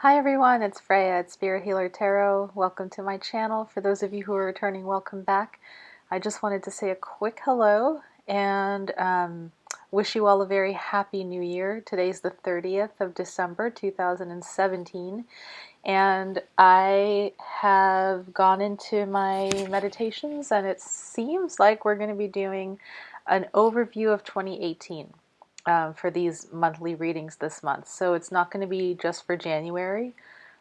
Hi everyone, it's Freya at Spirit Healer Tarot. Welcome to my channel. For those of you who are returning, welcome back. I just wanted to say a quick hello and wish you all a very happy new year. Today's the 30th of December 2017 and I have gone into my meditations and it seems like we're going to be doing an overview of 2018. For these monthly readings this month. So it's not going to be just for January.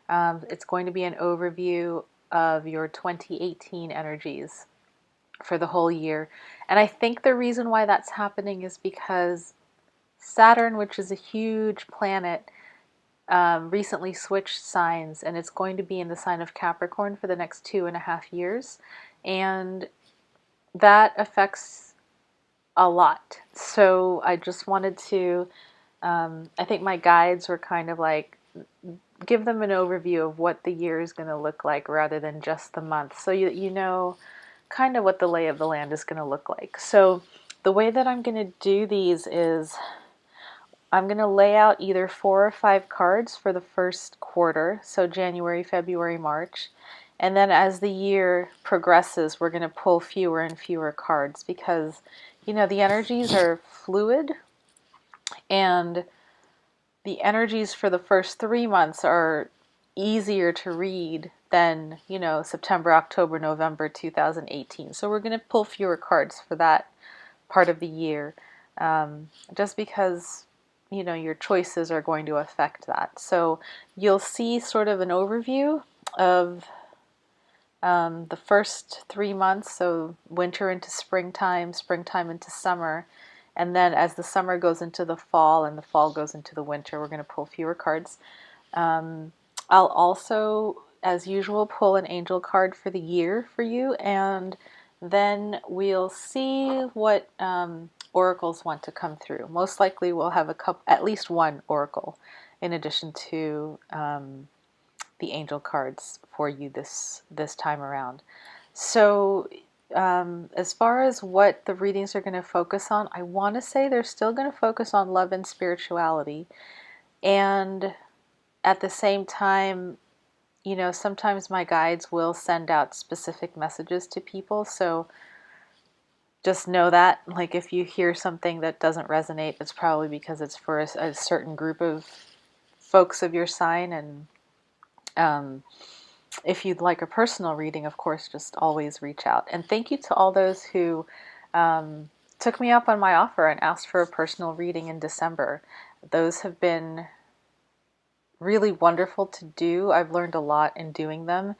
It's going to be an overview of your 2018 energies for the whole year. And I think the reason why that's happening is because Saturn, which is a huge planet, recently switched signs and it's going to be in the sign of Capricorn for the next 2.5 years. And that affects a lot. So I just wanted to, I think my guides were kind of like, give them an overview of what the year is going to look like rather than just the month. So you know kind of what the lay of the land is going to look like. So the way that I'm going to do these is I'm going to lay out either 4 or 5 cards for the first quarter, so January, February, March. And then as the year progresses, we're going to pull fewer and fewer cards because, you know, the energies are fluid and the energies for the first 3 months are easier to read than, you know, September, October, November 2018. So we're going to pull fewer cards for that part of the year, just because, you know, your choices are going to affect that. So you'll see sort of an overview of the first 3 months, so winter into springtime, springtime into summer, and then as the summer goes into the fall and the fall goes into the winter, we're going to pull fewer cards. I'll also, as usual, pull an angel card for the year for you, and then we'll see what oracles want to come through. Most likely we'll have at least one oracle in addition to the angel cards for you this time around. So as far as what the readings are going to focus on, I want to say they're still going to focus on love and spirituality. And at the same time, you know, sometimes my guides will send out specific messages to people. So just know that, like, if you hear something that doesn't resonate, it's probably because it's for a certain group of folks of your sign. And if you'd like a personal reading, of course, just always reach out. And thank you to all those who took me up on my offer and asked for a personal reading in December. Those have been really wonderful to do. I've learned a lot in doing them.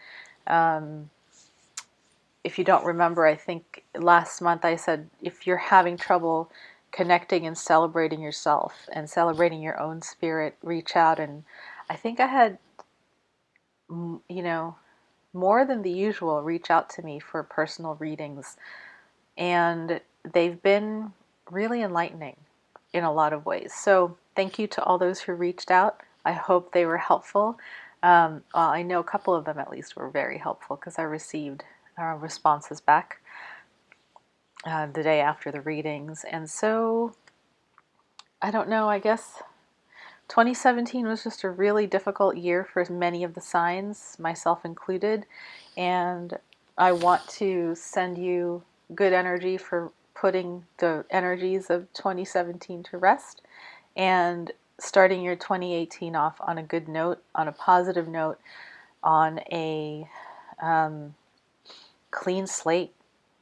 If you don't remember, I think last month I said if you're having trouble connecting and celebrating yourself and celebrating your own spirit, reach out. And I think I had, you know, more than the usual reach out to me for personal readings, and they've been really enlightening in a lot of ways. So thank you to all those who reached out. I hope they were helpful. Well, I know a couple of them at least were very helpful because I received responses back the day after the readings. And so I don't know, I guess 2017 was just a really difficult year for many of the signs, myself included, and I want to send you good energy for putting the energies of 2017 to rest and starting your 2018 off on a good note, on a positive note, on a clean slate,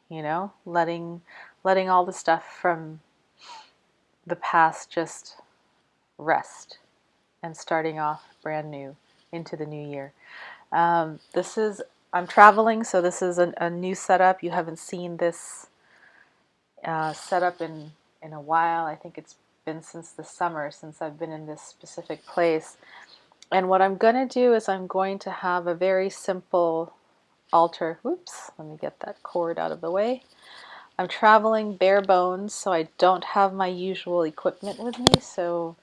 you know, letting all the stuff from the past just rest and starting off brand new into the new year. I'm traveling, so this is a new setup. You haven't seen this setup in a while. I think it's been since the summer since I've been in this specific place. And what I'm going to do is I'm going to have a very simple altar. Whoops, let me get that cord out of the way. I'm traveling bare bones, so I don't have my usual equipment with me, so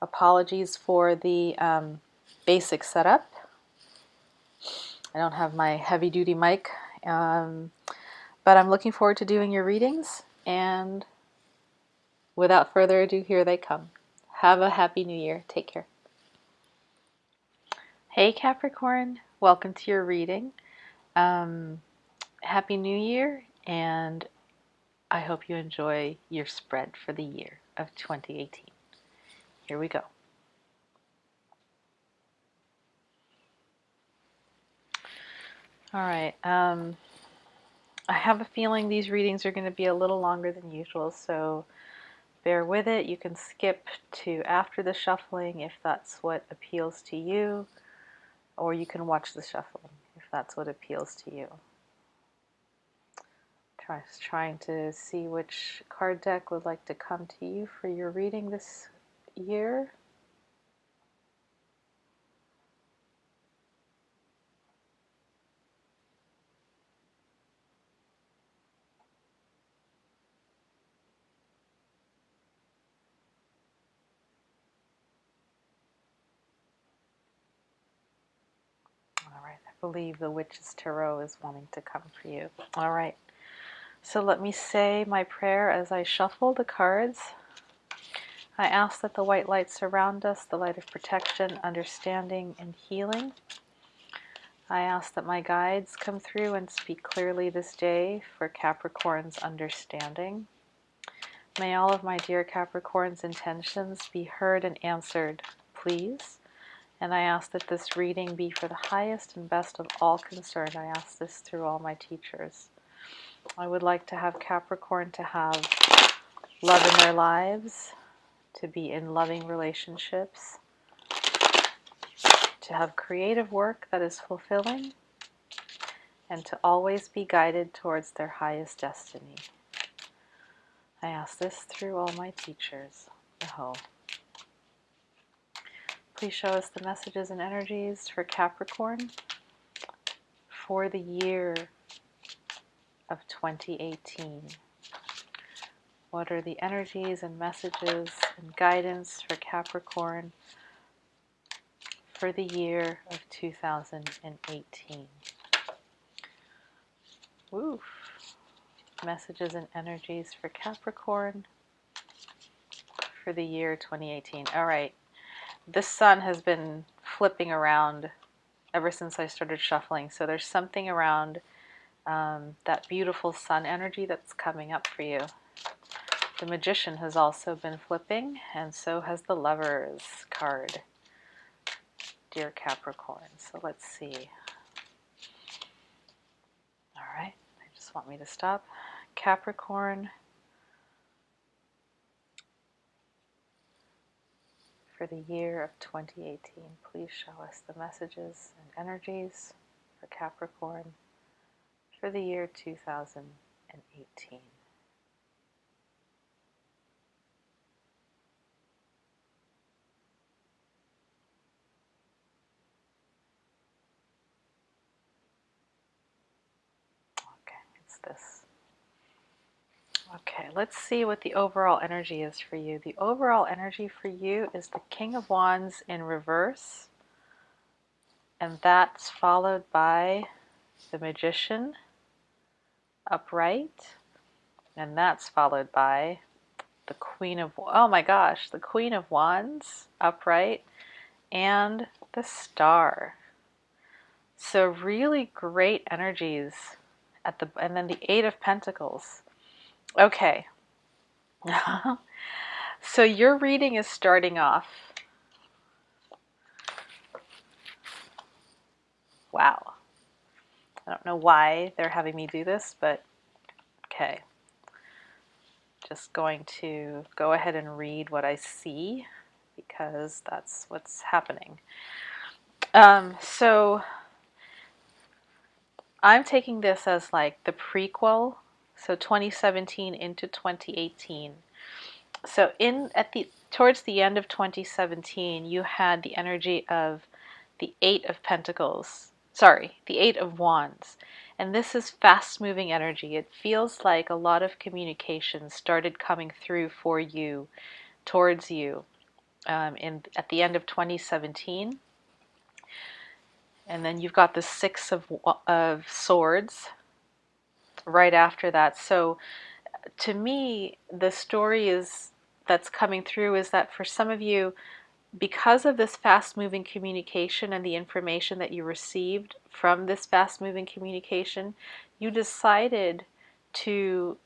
apologies for the basic setup. I don't have my heavy-duty mic, but I'm looking forward to doing your readings, and without further ado, here they come. Have a happy new year. Take care. Hey Capricorn, welcome to your reading. Happy New Year, and I hope you enjoy your spread for the year of 2018. Here we go. All right. I have a feeling these readings are going to be a little longer than usual, so bear with it. You can skip to after the shuffling if that's what appeals to you, or you can watch the shuffling if that's what appeals to you. Trying to see which card deck would like to come to you for your reading this year. All right, I believe the Witch's Tarot is wanting to come for you. All right, so let me say my prayer as I shuffle the cards. I ask that the white light surround us, the light of protection, understanding, and healing. I ask that my guides come through and speak clearly this day for Capricorn's understanding. May all of my dear Capricorn's intentions be heard and answered, please. And I ask that this reading be for the highest and best of all concerned. I ask this through all my teachers. I would like to have Capricorn to have love in their lives, to be in loving relationships, to have creative work that is fulfilling, and to always be guided towards their highest destiny. I ask this through all my teachers. Aho. Please show us the messages and energies for Capricorn for the year of 2018. What are the energies and messages and guidance for Capricorn for the year of 2018? Woof. Messages and energies for Capricorn for the year 2018. All right. This sun has been flipping around ever since I started shuffling. So there's something around that beautiful sun energy that's coming up for you. The Magician has also been flipping, and so has the Lovers card, dear Capricorn. So let's see. All right, they just want me to stop. Capricorn for the year of 2018. Please show us the messages and energies for Capricorn for the year 2018. Okay, it's this. Okay, let's see what the overall energy is for you. The overall energy for you is the King of Wands in reverse, and that's followed by the Magician upright, and that's followed by the Queen of, oh my gosh, the Queen of Wands upright, and the Star. So really great energies at the, and then the Eight of Pentacles. Okay. So your reading is starting off. Wow. I don't know why they're having me do this, but okay. Just going to go ahead and read what I see because that's what's happening. So I'm taking this as like the prequel, so 2017 into 2018. So towards the end of 2017, you had the energy of the Eight of Pentacles. Sorry, the Eight of Wands. And this is fast-moving energy. It feels like a lot of communication started coming through for you, towards you, at the end of 2017. And then you've got the Six of Swords right after that. So to me, the story that's coming through is that for some of you, because of this fast-moving communication and the information that you received from this fast-moving communication, you decided to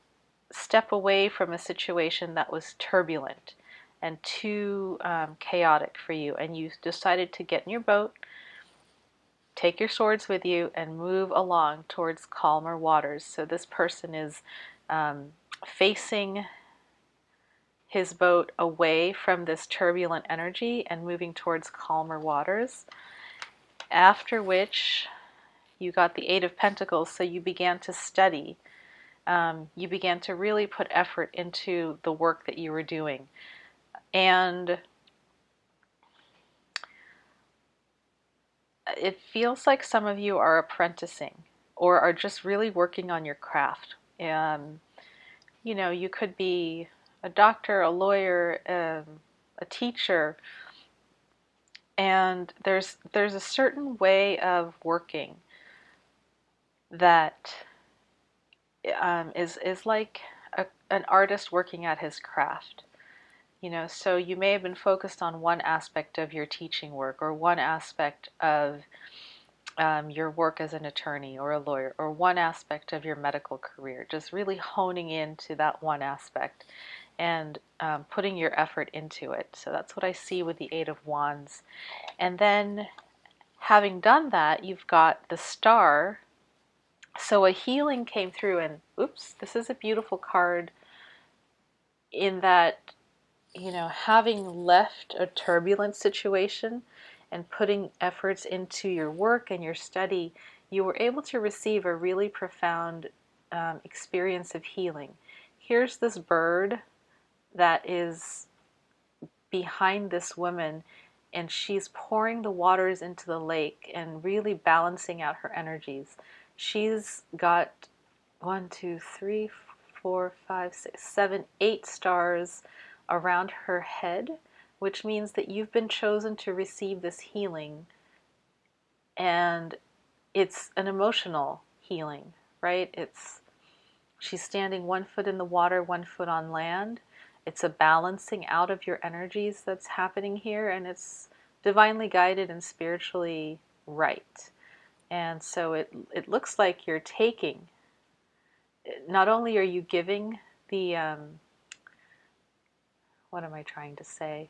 step away from a situation that was turbulent and too chaotic for you, and you decided to get in your boat, take your swords with you, and move along towards calmer waters. So this person is facing his boat away from this turbulent energy and moving towards calmer waters. After which you got the Eight of Pentacles, so you began to study. You began to really put effort into the work that you were doing. And it feels like some of you are apprenticing or are just really working on your craft. You know, you could be a doctor, a lawyer, a teacher, and there's a certain way of working that is like an artist working at his craft. You know, so you may have been focused on one aspect of your teaching work or one aspect of your work as an attorney or a lawyer or one aspect of your medical career, just really honing into that one aspect and putting your effort into it. So that's what I see with the Eight of Wands. And then having done that, you've got the Star. So a healing came through, and oops, this is a beautiful card in that, you know, having left a turbulent situation and putting efforts into your work and your study, you were able to receive a really profound experience of healing. Here's this bird that is behind this woman, and she's pouring the waters into the lake and really balancing out her energies. She's got 1, 2, 3, 4, 5, 6, 7, 8 stars around her head, which means that you've been chosen to receive this healing, and it's an emotional healing, right? She's standing 1 foot in the water, 1 foot on land. It's a balancing out of your energies that's happening here, and it's divinely guided and spiritually right. And so it looks like you're taking, not only are you giving the, what am I trying to say?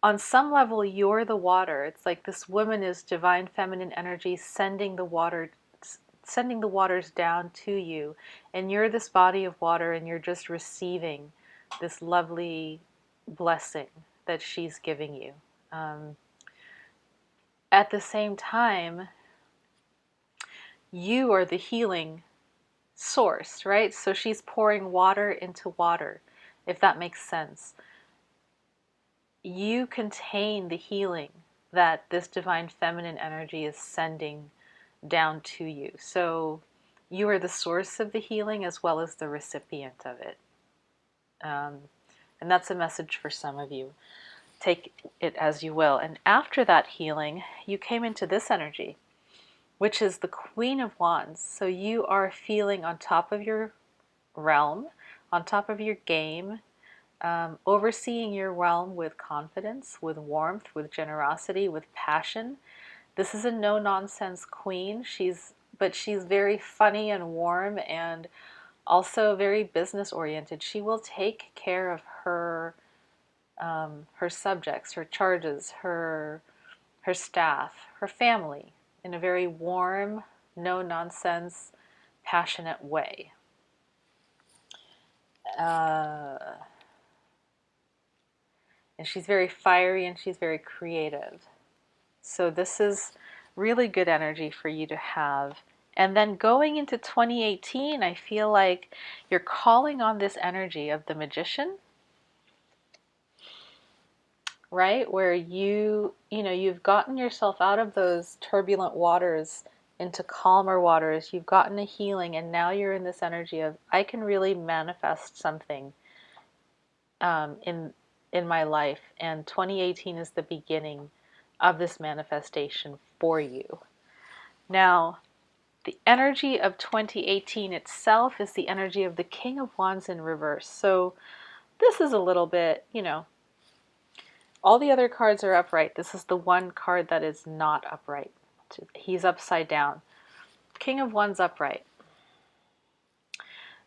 On some level, you're the water. It's like this woman is divine feminine energy sending the waters down to you, and you're this body of water, and you're just receiving this lovely blessing that she's giving you. At the same time, you are the healing source, right? So she's pouring water into water, if that makes sense. You contain the healing that this divine feminine energy is sending down to you. So you are the source of the healing as well as the recipient of it. And that's a message for some of you. Take it as you will. And after that healing, you came into this energy, which is the Queen of Wands. So you are feeling on top of your realm, on top of your game, overseeing your realm with confidence, with warmth, with generosity, with passion. This is a no-nonsense queen. But she's very funny and warm and also very business-oriented. She will take care of her subjects, her charges, her staff, her family in a very warm, no-nonsense, passionate way. And she's very fiery and she's very creative. So this is really good energy for you to have. And then going into 2018, I feel like you're calling on this energy of the Magician, right? Where you've gotten yourself out of those turbulent waters into calmer waters. You've gotten a healing, and now you're in this energy of, I can really manifest something in my life, and 2018 is the beginning of this manifestation for you. Now, the energy of 2018 itself is the energy of the King of Wands in reverse. So this is a little bit, you know, all the other cards are upright. This is the one card that is not upright. He's upside down. King of Wands upright.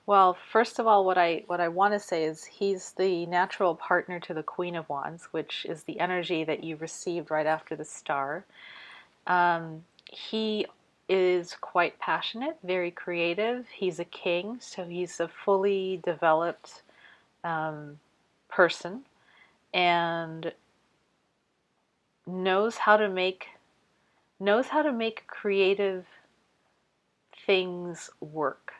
Well, first of all, what I want to say is he's the natural partner to the Queen of Wands, which is the energy that you received right after the star. He is quite passionate, very creative. He's a king, so he's a fully developed person, and knows how to make creative things work.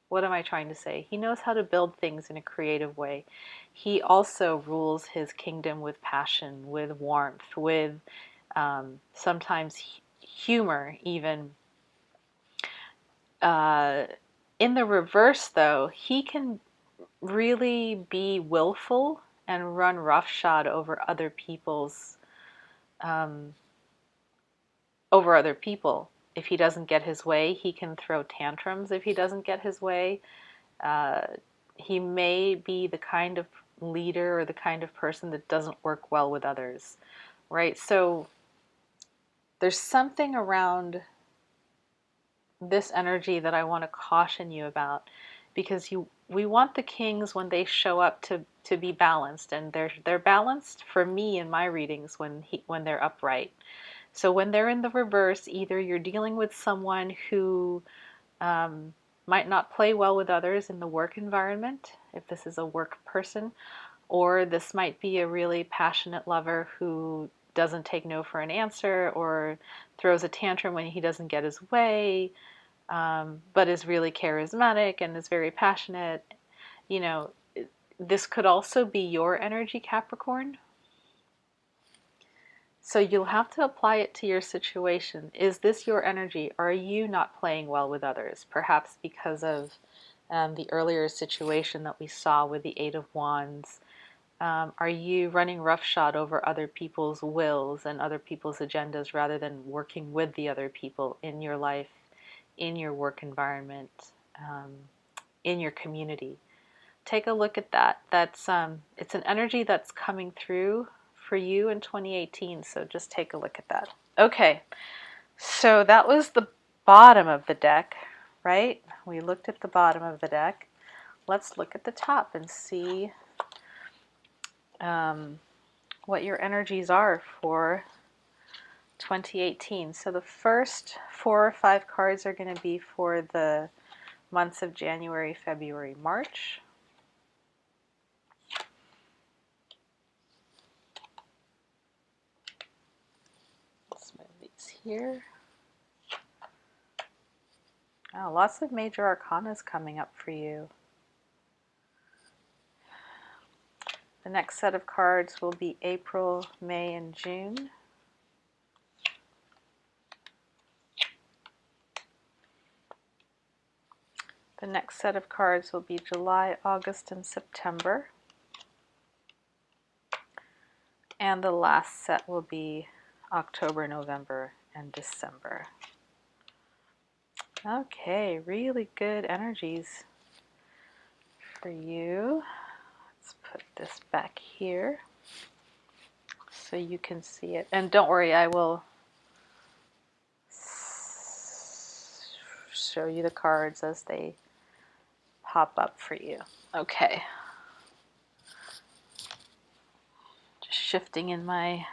What am I trying to say? He knows how to build things in a creative way. He also rules his kingdom with passion, with warmth, with sometimes humor even. In the reverse, though, he can really be willful and run roughshod over other people's If he doesn't get his way, he can throw tantrums if he doesn't get his way. He may be the kind of leader or the kind of person that doesn't work well with others, right? So there's something around this energy that I want to caution you about, because we want the kings when they show up to be balanced, and they're balanced for me in my readings when they're upright. So when they're in the reverse, either you're dealing with someone who might not play well with others in the work environment, if this is a work person, or this might be a really passionate lover who doesn't take no for an answer, or throws a tantrum when he doesn't get his way, but is really charismatic and is very passionate. You know, this could also be your energy, Capricorn. So you'll have to apply it to your situation. Is this your energy? Are you not playing well with others? Perhaps because of the earlier situation that we saw with the Eight of Wands. Are you running roughshod over other people's wills and other people's agendas rather than working with the other people in your life, in your work environment, in your community? Take a look at that. That's it's an energy that's coming through for you in 2018, so just take a look at that. Okay, so that was the bottom of the deck, right? We looked at the bottom of the deck. Let's look at the top and see what your energies are for 2018. So the first 4 or 5 cards are going to be for the months of January, February, March. Let's move these here. Oh, lots of major arcanas coming up for you. The next set of cards will be April, May, and June. The next set of cards will be July, August, and September. And the last set will be October, November, and December. Okay, really good energies for you. Let's put this back here so you can see it. And don't worry, I will show you the cards as they pop up for you. Okay. Just shifting in my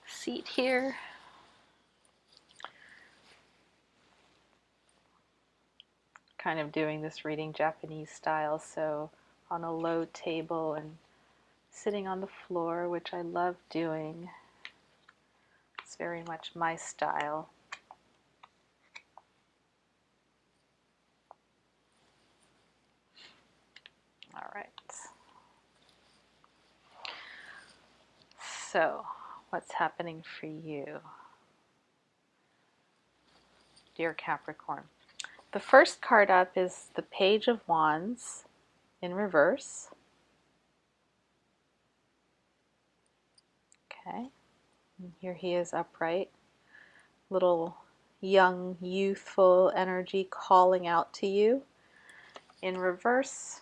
seat here. Kind of doing this reading Japanese style, so on a low table and sitting on the floor, which I love doing. It's very much my style. All right. So, what's happening for you, dear Capricorn? The first card up is the Page of Wands in reverse. Okay, and here he is upright. Little young, youthful energy calling out to you. In reverse,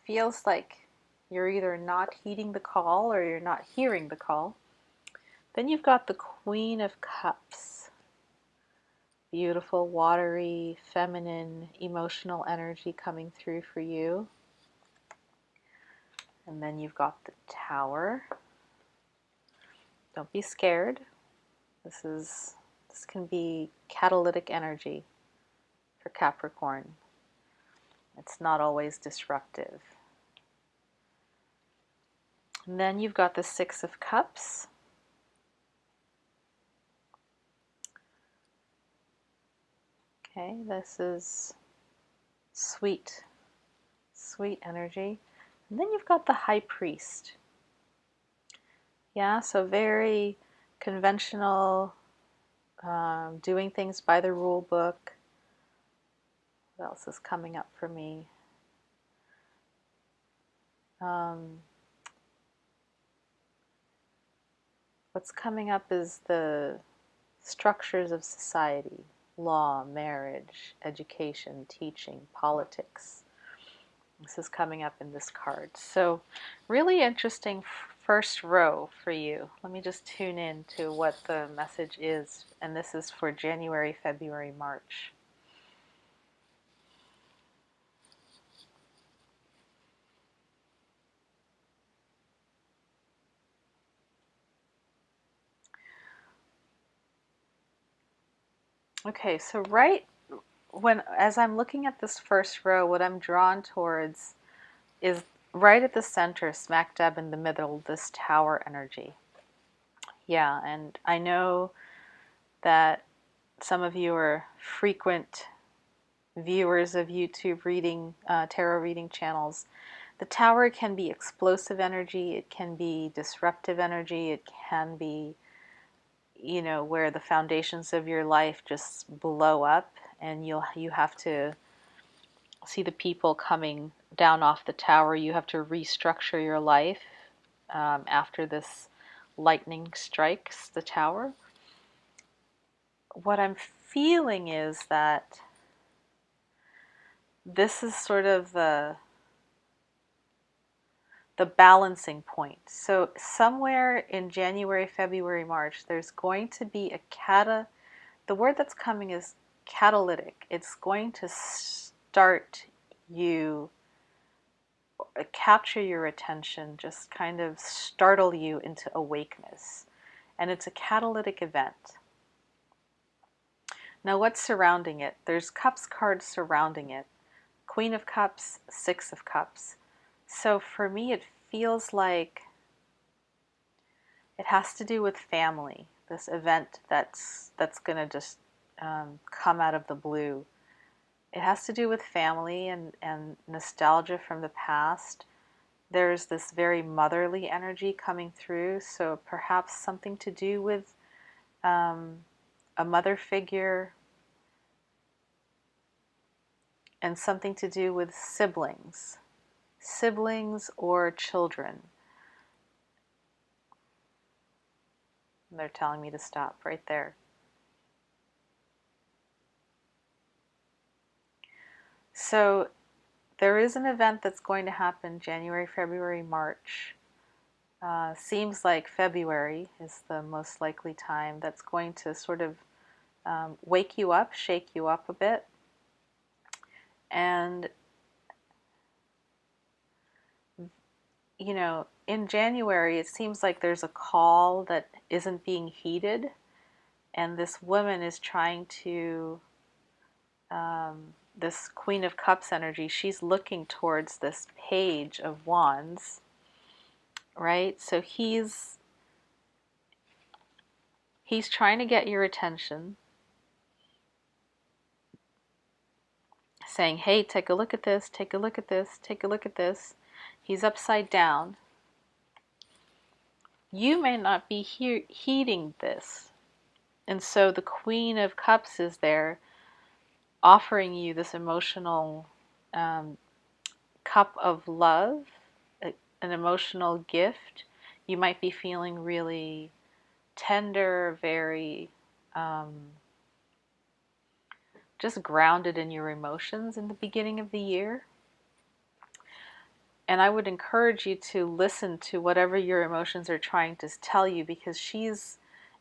feels like you're either not heeding the call or you're not hearing the call. Then you've got the Queen of Cups. Beautiful, watery, feminine, emotional energy coming through for you. And then you've got the Tower. Don't be scared. This can be catalytic energy for Capricorn. It's not always disruptive. And then you've got the Six of Cups. Okay, this is sweet, sweet energy. And then you've got the High Priest. Yeah, so very conventional, doing things by the rule book. What else is coming up for me? What's coming up is the structures of society, law, marriage, education, teaching, politics. This is coming up in this card. So really interesting first row for you. Let me just tune in to what the message is. And this is for January, February, March. Okay, so as I'm looking at this first row, what I'm drawn towards is right at the center, smack dab in the middle, this Tower energy. Yeah, and I know that some of you are frequent viewers of YouTube reading, tarot reading channels. The Tower can be explosive energy, it can be disruptive energy, it can be, you know, where the foundations of your life just blow up and you have to see the people coming down off the tower. You have to restructure your life after this lightning strikes the tower. What I'm feeling is that this is sort of the balancing point. So somewhere in January, February, March, there's going to be the word that's coming is catalytic. It's going to start you, capture your attention, just kind of startle you into awakeness. And it's a catalytic event. Now what's surrounding it? There's Cups cards surrounding it. Queen of Cups, Six of Cups. So for me it feels like it has to do with family. This event that's going to just come out of the blue. It has to do with family and nostalgia from the past. There's this very motherly energy coming through, so perhaps something to do with a mother figure and something to do with siblings or children. They're telling me to stop right there. So there is an event that's going to happen January, February, March. Seems like February is the most likely time that's going to sort of wake you up, shake you up a bit. And, you know, in January, it seems like there's a call that isn't being heeded. And this woman is trying to, this Queen of Cups energy, she's looking towards this Page of Wands, right? So he's trying to get your attention, saying, hey, take a look at this, take a look at this, take a look at this. He's upside down. You may not be heeding this. And so the Queen of Cups is there offering you this emotional cup of love, an emotional gift. You might be feeling really tender, very just grounded in your emotions in the beginning of the year. And I would encourage you to listen to whatever your emotions are trying to tell you, because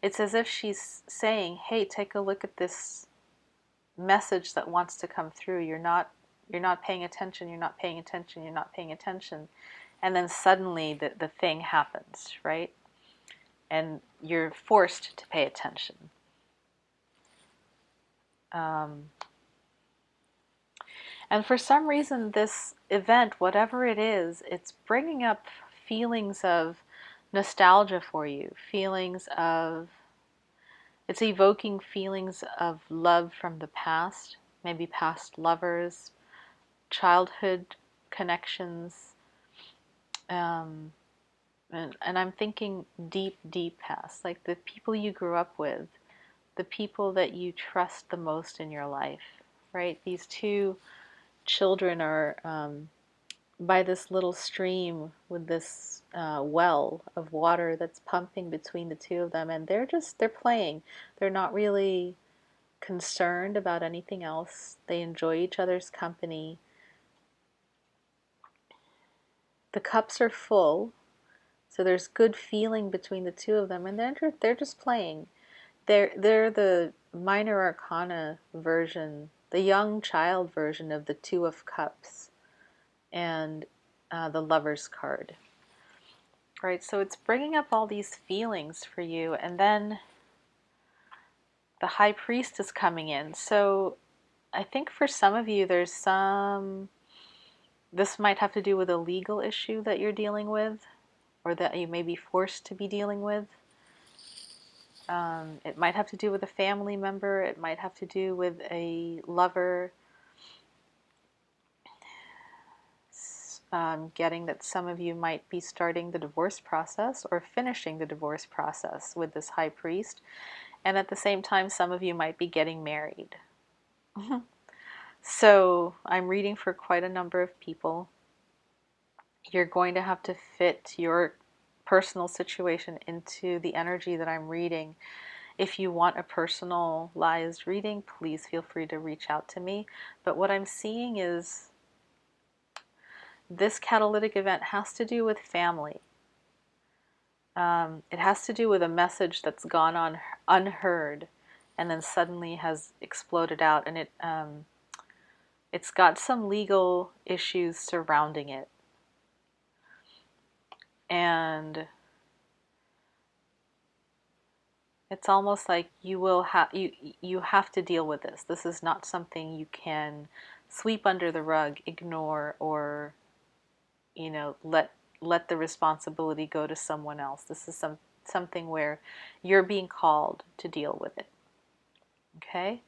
it's as if she's saying, hey, take a look at this message that wants to come through. You're not paying attention, you're not paying attention, you're not paying attention. And then suddenly the thing happens, right? And you're forced to pay attention. And for some reason, this event, whatever it is, it's bringing up feelings of nostalgia for you, it's evoking feelings of love from the past, maybe past lovers, childhood connections, um, and I'm thinking deep, deep past, like the people you grew up with, the people that you trust the most in your life, right? These two children are by this little stream with this well of water that's pumping between the two of them, and they're playing. They're not really concerned about anything else. They enjoy each other's company. The cups are full, so there's good feeling between the two of them, and they're just playing. They're the minor arcana version, the young child version of the Two of Cups and the Lover's card. Right, so it's bringing up all these feelings for you, and then the High Priest is coming in. So I think for some of you, this might have to do with a legal issue that you're dealing with, or that you may be forced to be dealing with. It might have to do with a family member, it might have to do with a lover. Getting that some of you might be starting the divorce process or finishing the divorce process with this High Priest, and at the same time some of you might be getting married. So I'm reading for quite a number of people. You're going to have to fit your personal situation into the energy that I'm reading. If you want a personalized reading, please feel free to reach out to me. But what I'm seeing is this catalytic event has to do with family. It has to do with a message that's gone on unheard and then suddenly has exploded out, and it's got some legal issues surrounding it. And it's almost like you have to deal with this. This is not something you can sweep under the rug, ignore, or let the responsibility go to someone else. This is something where you're being called to deal with it. Okay?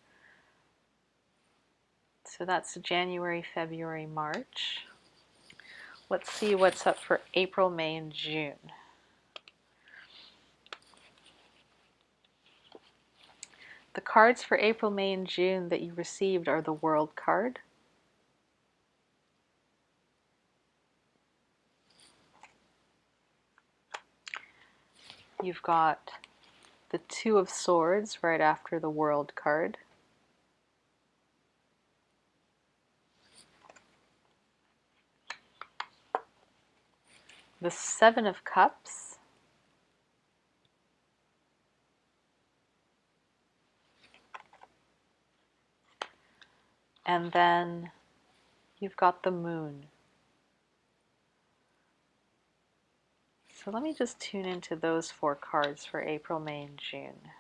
So that's January, February, March. Let's see what's up for April, May, and June. The cards for April, May, and June that you received are the World card, you've got the Two of Swords right after the World card, the Seven of Cups, and then you've got the Moon. So let me just tune into those four cards for April, May, and June.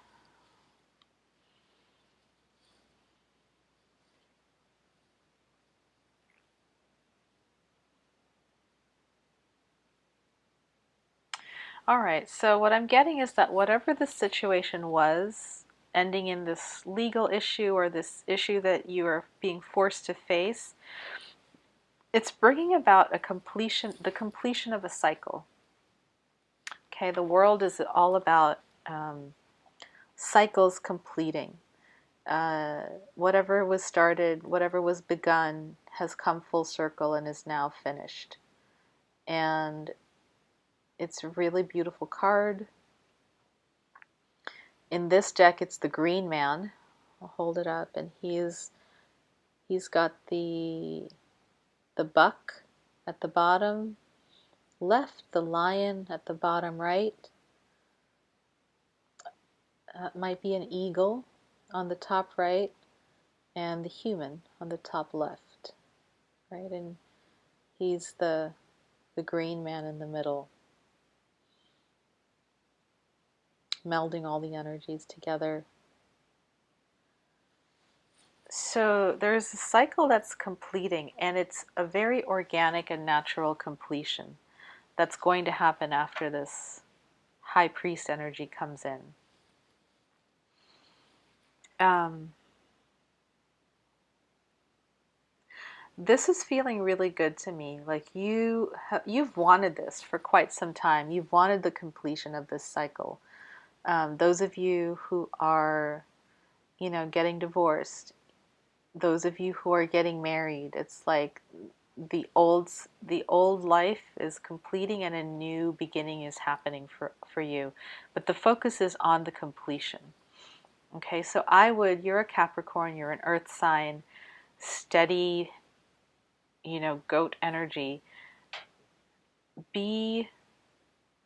All right, so what I'm getting is that whatever the situation was, ending in this legal issue or this issue that you are being forced to face, it's bringing about the completion of a cycle. Okay, the world is all about cycles completing. Whatever was started, whatever was begun, has come full circle and is now finished. And it's a really beautiful card. In this deck, it's the Green Man. I'll hold it up, and he's got the buck at the bottom left, the lion at the bottom right. Might be an eagle on the top right, and the human on the top left, right? And he's the green man in the middle, melding all the energies together. So there's a cycle that's completing, and it's a very organic and natural completion that's going to happen after this high priest energy comes in. This is feeling really good to me. Like you've wanted this for quite some time. You've wanted the completion of this cycle. Those of you who are, getting divorced, those of you who are getting married, it's like the old life is completing and a new beginning is happening for you. But the focus is on the completion. Okay, so you're a Capricorn, you're an earth sign, steady, goat energy. Be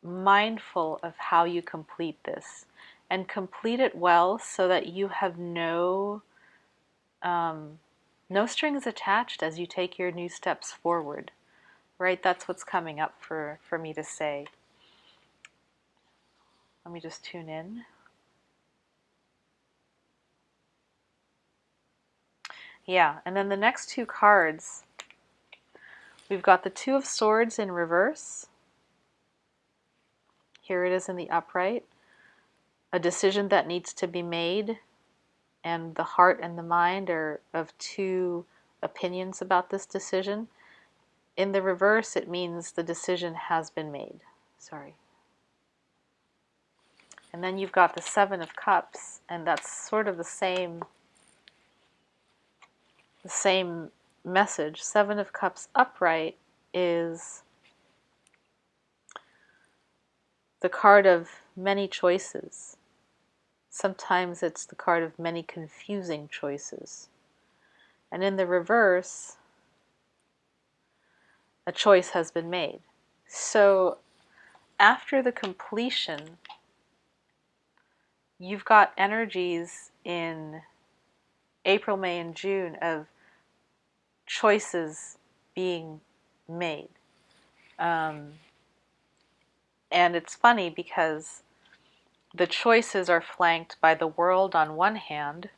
mindful of how you complete this and complete it well so that you have no strings attached as you take your new steps forward, right? That's what's coming up for me to say. Let me just tune in. Yeah, and then the next two cards, we've got the Two of Swords in reverse. Here it is in the upright. A decision that needs to be made, and the heart and the mind are of two opinions about this decision. In the reverse, it means the decision has been made. Sorry. And then you've got the Seven of Cups, and that's sort of the same message. Seven of Cups upright is the card of many choices. Sometimes it's the card of many confusing choices. And in the reverse, a choice has been made. So after the completion, you've got energies in April, May, and June of choices being made. And it's funny because the choices are flanked by the World on one hand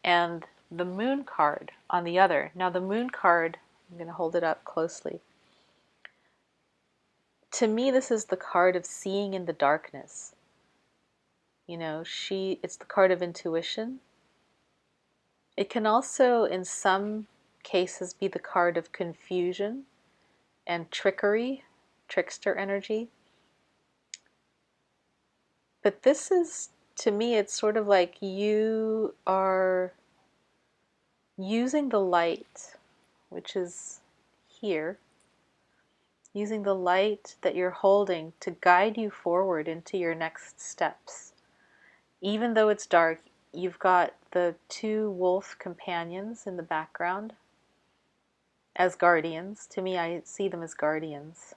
and the Moon card on the other. Now the Moon card, I'm going to hold it up closely. To me, this is the card of seeing in the darkness. It's the card of intuition. It can also, in some cases, be the card of confusion and trickery, trickster energy. But this is, to me, it's sort of like you are using the light, which is here, using the light that you're holding to guide you forward into your next steps. Even though it's dark, you've got the two wolf companions in the background as guardians. To me, I see them as guardians.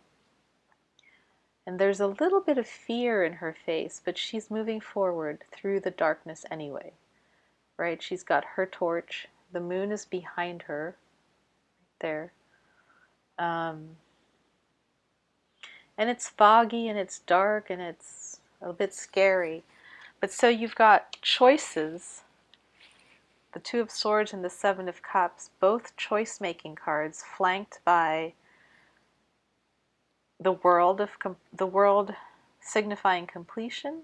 And there's a little bit of fear in her face, but she's moving forward through the darkness anyway, right? She's got her torch. The moon is behind her, there. And it's foggy and it's dark and it's a bit scary. But so you've got choices, the Two of Swords and the Seven of Cups, both choice-making cards, flanked by the world signifying completion,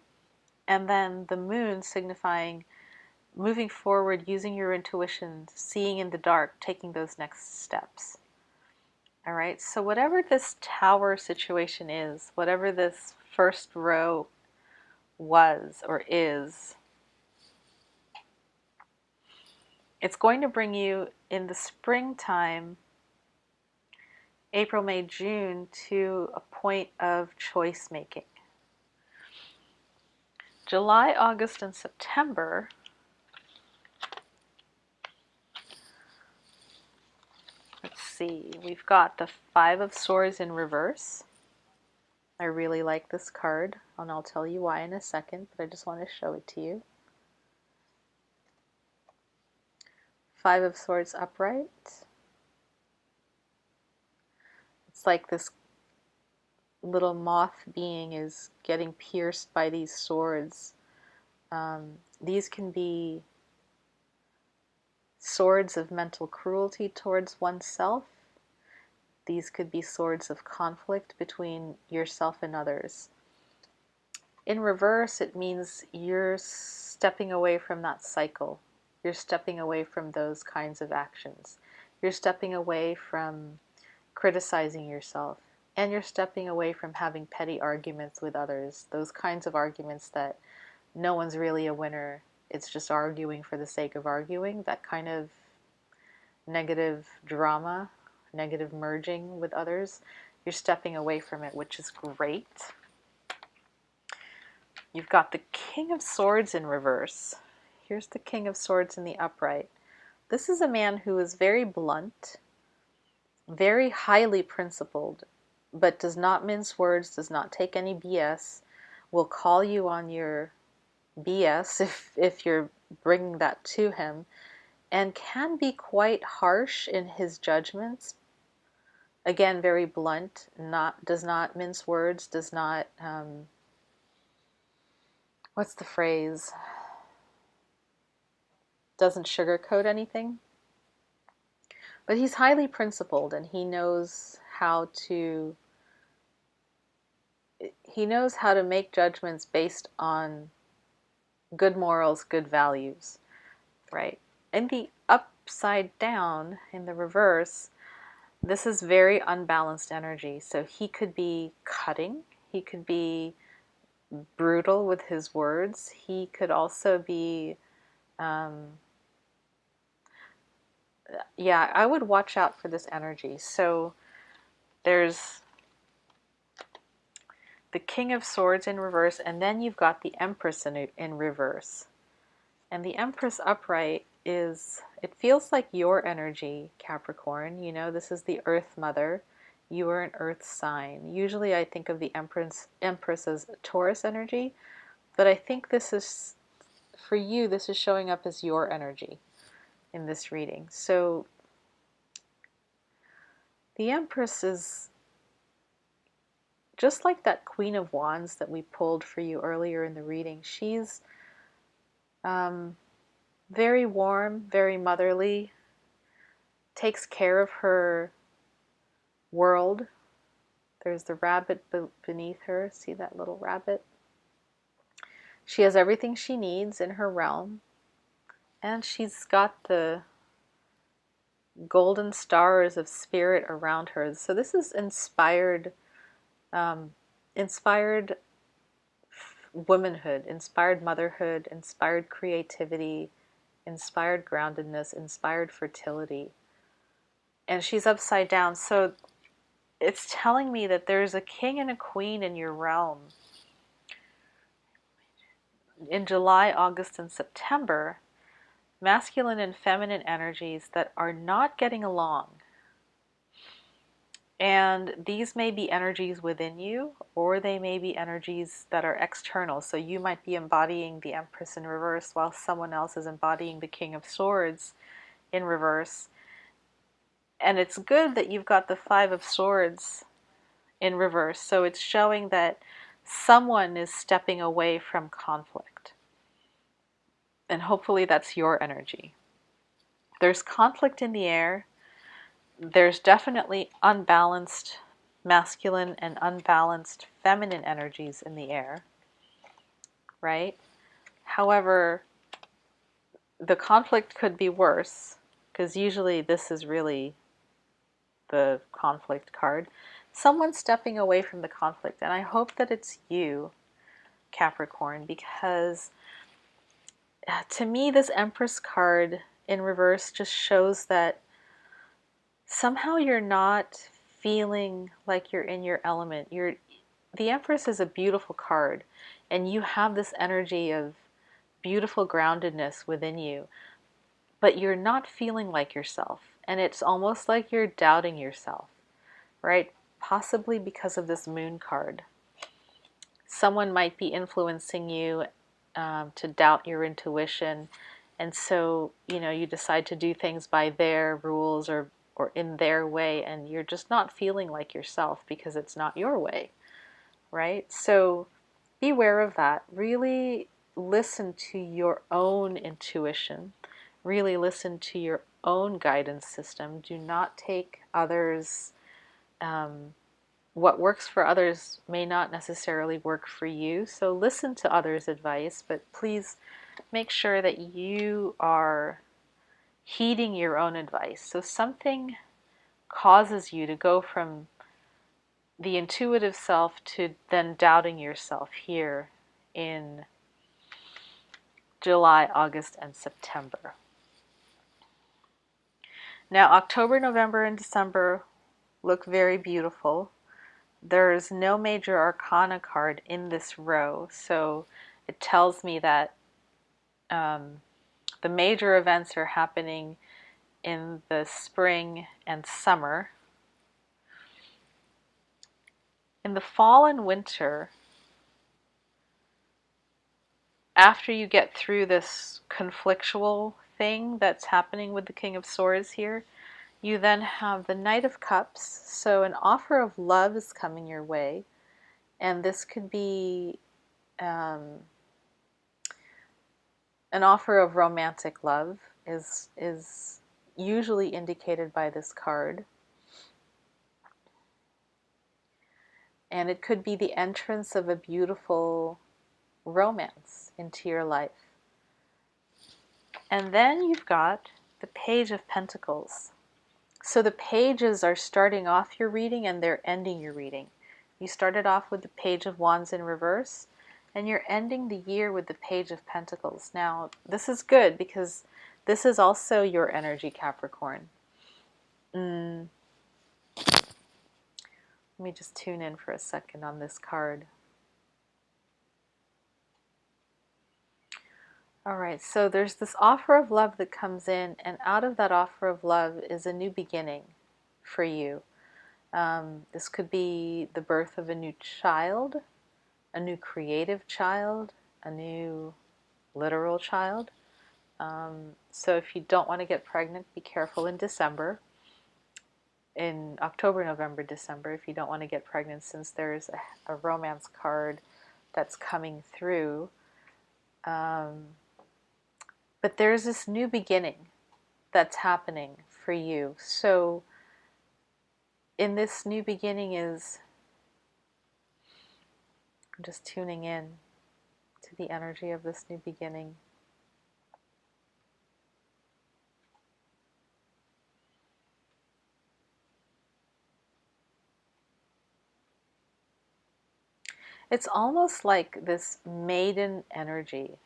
and then the moon signifying moving forward, using your intuition, seeing in the dark, taking those next steps. All right, so whatever this tower situation is, whatever this first row was or is, it's going to bring you in the springtime, April, May, June, to a point of choice making. July, August, and September, let's see. We've got the Five of Swords in reverse. I really like this card, and I'll tell you why in a second, but I just want to show it to you. Five of Swords upright. It's like this little moth being is getting pierced by these swords. These can be swords of mental cruelty towards oneself. These could be swords of conflict between yourself and others. In reverse, it means you're stepping away from that cycle. You're stepping away from those kinds of actions. You're stepping away from criticizing yourself. And you're stepping away from having petty arguments with others. Those kinds of arguments that no one's really a winner. It's just arguing for the sake of arguing. That kind of negative drama, negative merging with others. You're stepping away from it, which is great. You've got the King of Swords in reverse. Here's the King of Swords in the upright. This is a man who is very blunt, very highly principled, but does not mince words, does not take any BS, will call you on your BS if you're bringing that to him, and can be quite harsh in his judgments. Again, very blunt, does not mince words, does not, what's the phrase? Doesn't sugarcoat anything. But he's highly principled, and he knows how to make judgments based on good morals, good values, right? In the upside down, in the reverse, this is very unbalanced energy. So he could be cutting, he could be brutal with his words, he could also be, yeah, I would watch out for this energy. So there's the King of Swords in reverse, and then you've got the Empress in reverse. And the Empress upright is, it feels like your energy, Capricorn. You know, this is the Earth Mother. You are an Earth sign. Usually I think of the Empress as Taurus energy, but I think this is, for you, this is showing up as your energy in this reading. So the Empress is just like that Queen of Wands that we pulled for you earlier in the reading. She's very warm, very motherly, takes care of her world. There's the rabbit beneath her. See that little rabbit? She has everything she needs in her realm, and she's got the golden stars of spirit around her. So this is inspired womanhood, inspired motherhood, inspired creativity, inspired groundedness, inspired fertility. And she's upside down. So it's telling me that there's a king and a queen in your realm. In July, August, and September, masculine and feminine energies that are not getting along. And these may be energies within you, or they may be energies that are external. So you might be embodying the Empress in reverse while someone else is embodying the King of Swords in reverse. And it's good that you've got the Five of Swords in reverse. So it's showing that someone is stepping away from conflict. And hopefully that's your energy. There's conflict in the air. There's definitely unbalanced masculine and unbalanced feminine energies in the air, right? However, the conflict could be worse, because usually this is really the conflict card. Someone's stepping away from the conflict, and I hope that it's you, Capricorn, because to me this Empress card in reverse just shows that somehow you're not feeling like you're in your element. The Empress is a beautiful card, and you have this energy of beautiful groundedness within you, but you're not feeling like yourself. and it's almost like you're doubting yourself, right? Possibly because of this moon card. Someone might be influencing you to doubt your intuition, and so you decide to do things by their rules or in their way, and you're just not feeling like yourself because it's not your way, right? So beware of that. Really listen to your own intuition. Really listen to your own guidance system. Do not take others. What works for others may not necessarily work for you. So listen to others' advice, but please make sure that you are heeding your own advice. So something causes you to go from the intuitive self to then doubting yourself here in July, August, and September. Now, October, November, and December look very beautiful. There's no major arcana card in this row, so it tells me that the major events are happening in the spring and summer. In the fall and winter, after you get through this conflictual thing that's happening with the King of Swords here, you then have the Knight of Cups. So an offer of love is coming your way, and this could be an offer of romantic love is usually indicated by this card. And it could be the entrance of a beautiful romance into your life. And then you've got the Page of Pentacles. So the pages are starting off your reading and they're ending your reading. You started off with the Page of Wands in reverse, and you're ending the year with the Page of Pentacles. Now, this is good because this is also your energy, Capricorn. Let me just tune in for a second on this card. All right, so there's this offer of love that comes in, and out of that offer of love is a new beginning for you. This could be the birth of a new child, a new creative child, a new literal child. So if you don't want to get pregnant, be careful in December. In October, November, December, if you don't want to get pregnant, since there's a romance card that's coming through. But there's this new beginning that's happening for you. So in this new beginning is, I'm just tuning in to the energy of this new beginning. It's almost like this maiden energy.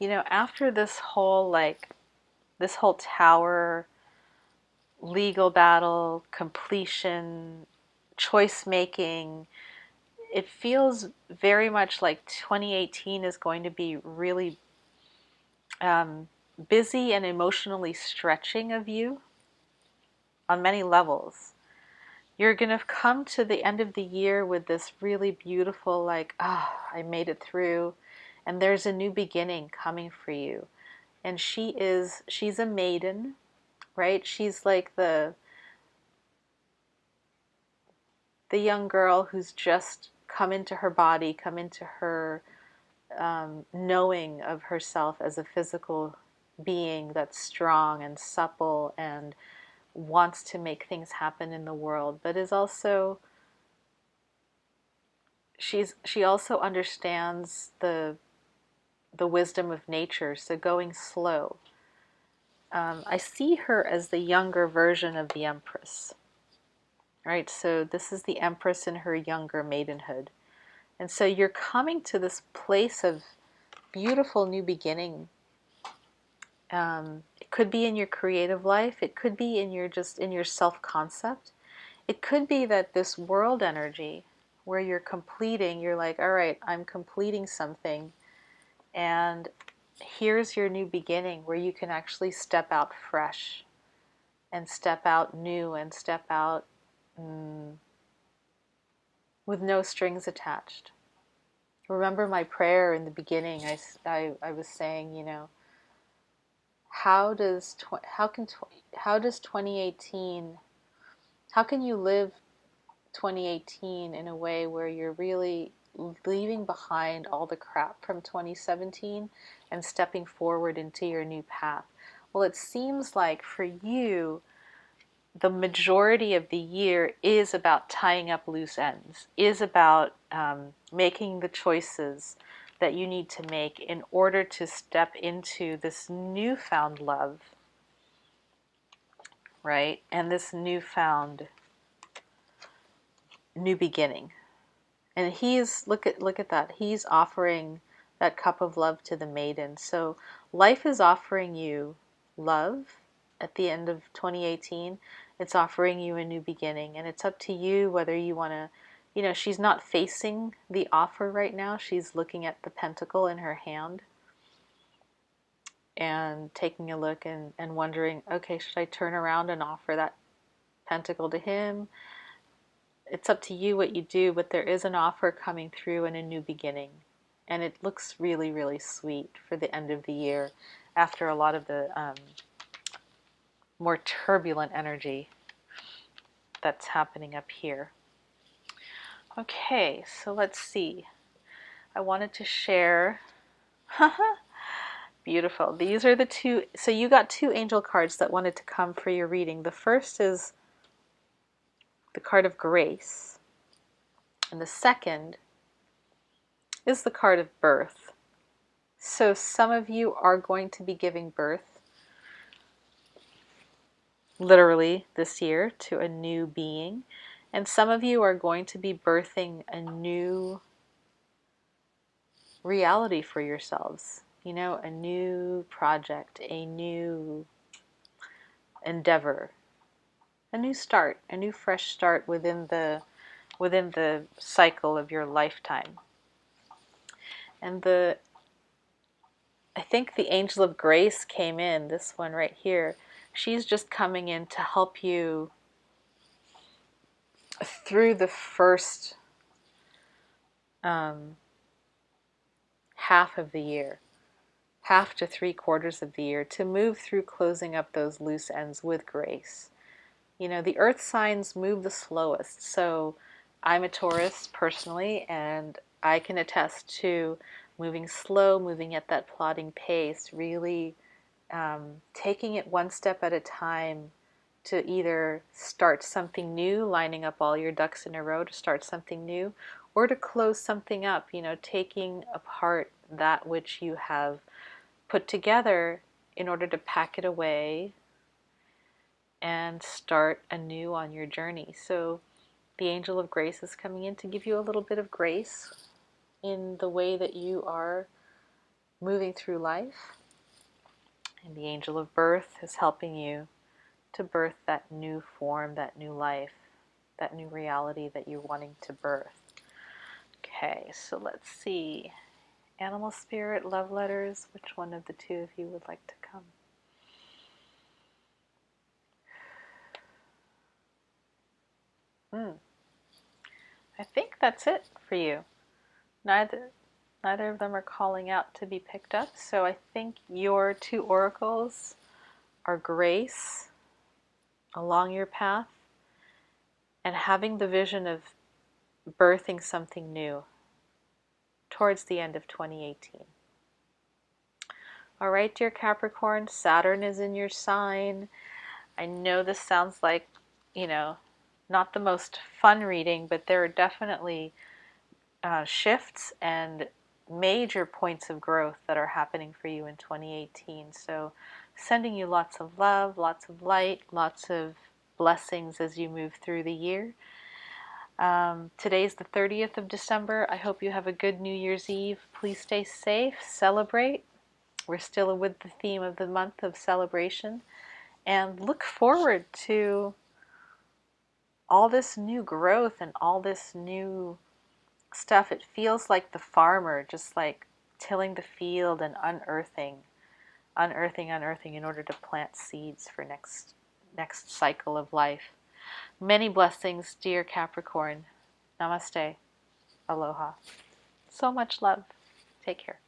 After this whole tower, legal battle, completion, choice making, it feels very much like 2018 is going to be really busy and emotionally stretching of you on many levels. You're going to come to the end of the year with this really beautiful, I made it through, and there's a new beginning coming for you. And she's a maiden, right? She's like the young girl who's just come into her body, come into her knowing of herself as a physical being that's strong and supple and wants to make things happen in the world, but is also, she also understands the wisdom of nature, so going slow. I see her as the younger version of the Empress. Right, so this is the Empress in her younger maidenhood. And so you're coming to this place of beautiful new beginning. It could be in your creative life. It could be in your self-concept. It could be that this world energy where you're like, all right, I'm completing something, and here's your new beginning where you can actually step out fresh and step out new and step out with no strings attached. Remember my prayer in the beginning. I was saying, you know, how does 2018, how can you live 2018 in a way where you're really leaving behind all the crap from 2017 and stepping forward into your new path? Well, it seems like for you, the majority of the year is about tying up loose ends, is about making the choices that you need to make in order to step into this newfound love, right? And this newfound new beginning. And he's, look at that, he's offering that cup of love to the maiden. So life is offering you love at the end of 2018. It's offering you a new beginning, and it's up to you whether you want to, you know, she's not facing the offer right now. She's looking at the pentacle in her hand and taking a look and wondering, okay, should I turn around and offer that pentacle to him? It's up to you what you do, but there is an offer coming through and a new beginning. And it looks really, really sweet for the end of the year after a lot of the more turbulent energy that's happening up here. Okay, so let's see. I wanted to share. Beautiful. These are the two. So you got two angel cards that wanted to come for your reading. The first is the card of grace, and the second is the card of birth. So some of you are going to be giving birth, literally this year, to a new being. And some of you are going to be birthing a new reality for yourselves. You know, a new project, a new endeavor, a new start, a new fresh start within the cycle of your lifetime. And I think the angel of grace came in, this one right here. She's just coming in to help you through the first half of the year, half to 3/4 of the year, to move through closing up those loose ends with grace. You know, the earth signs move the slowest. So I'm a Taurus personally, and I can attest to moving slow, moving at that plodding pace, really taking it one step at a time to either start something new, lining up all your ducks in a row to start something new, or to close something up, you know, taking apart that which you have put together in order to pack it away and start anew on your journey. So the angel of grace is coming in to give you a little bit of grace in the way that you are moving through life. And the angel of birth is helping you to birth that new form, that new life, that new reality that you're wanting to birth. Okay, so let's see. Animal spirit, love letters, which one of the two of you would like to come? I think that's it for you. Neither of them are calling out to be picked up, so I think your two oracles are grace along your path and having the vision of birthing something new towards the end of 2018. All right, dear Capricorn, Saturn is in your sign. I know this sounds like, you know, not the most fun reading, but there are definitely shifts and major points of growth that are happening for you in 2018. So sending you lots of love, lots of light, lots of blessings as you move through the year. Today's the 30th of December. I hope you have a good New Year's Eve. Please stay safe, celebrate. We're still with the theme of the month of celebration. And look forward to all this new growth and all this new stuff. It feels like the farmer just like tilling the field and unearthing in order to plant seeds for next next cycle of life. Many blessings, dear Capricorn. Namaste. Aloha. So much love. Take care.